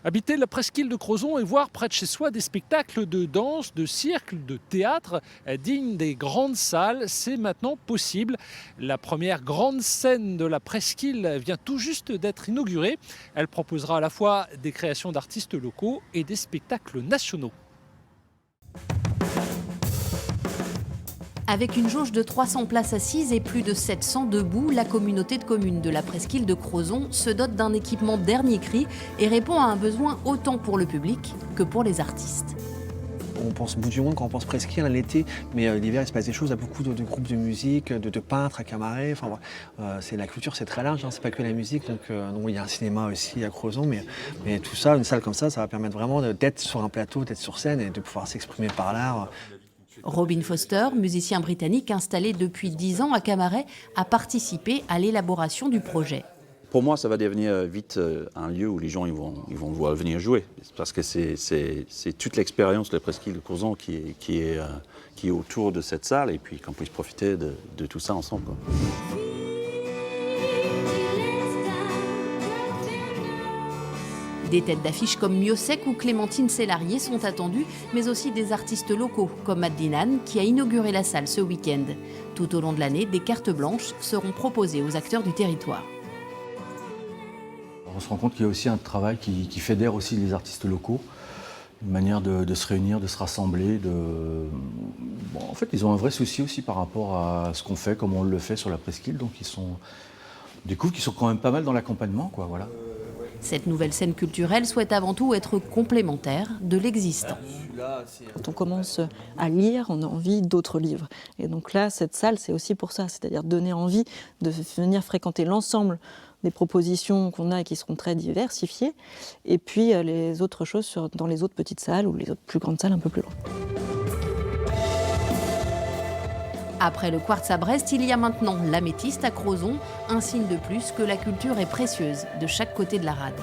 Habiter la presqu'île de Crozon et voir près de chez soi des spectacles de danse, de cirque, de théâtre dignes des grandes salles, c'est maintenant possible. La première grande scène de la presqu'île vient tout juste d'être inaugurée. Elle proposera à la fois des créations d'artistes locaux et des spectacles nationaux. Avec une jauge de 300 places assises et plus de 700 debout, la communauté de communes de la presqu'île de Crozon se dote d'un équipement dernier cri et répond à un besoin autant pour le public que pour les artistes. On pense bout du monde quand on pense presqu'île l'été, mais l'hiver il se passe des choses, il y a beaucoup de groupes de musique, de peintres à Camaret, enfin, c'est la culture c'est très large, hein, c'est pas que la musique, donc il y a un cinéma aussi à Crozon, mais tout ça, une salle comme ça va permettre vraiment d'être sur un plateau, d'être sur scène et de pouvoir s'exprimer par l'art. Robin Foster, musicien britannique installé depuis 10 ans à Camaret, a participé à l'élaboration du projet. Pour moi, ça va devenir vite un lieu où les gens ils vont vouloir venir jouer. Parce que c'est toute l'expérience de la presqu'île de Crozon qui est autour de cette salle et puis qu'on puisse profiter de tout ça ensemble, quoi. Des têtes d'affiche comme Miosek ou Clémentine Célarié sont attendues, mais aussi des artistes locaux comme Addinan qui a inauguré la salle ce week-end. Tout au long de l'année, des cartes blanches seront proposées aux acteurs du territoire. On se rend compte qu'il y a aussi un travail qui fédère aussi les artistes locaux, une manière de se réunir, de se rassembler. En fait, ils ont un vrai souci aussi par rapport à ce qu'on fait, comme on le fait sur la presqu'île, donc on découvre qu'ils sont quand même pas mal dans l'accompagnement, quoi, voilà. Cette nouvelle scène culturelle souhaite avant tout être complémentaire de l'existant. Quand on commence à lire, on a envie d'autres livres. Et donc là, cette salle, c'est aussi pour ça, c'est-à-dire donner envie de venir fréquenter l'ensemble des propositions qu'on a et qui seront très diversifiées, et puis les autres choses dans les autres petites salles ou les autres plus grandes salles un peu plus loin. Après le quartz à Brest, il y a maintenant l'améthyste à Crozon, un signe de plus que la culture est précieuse de chaque côté de la rade.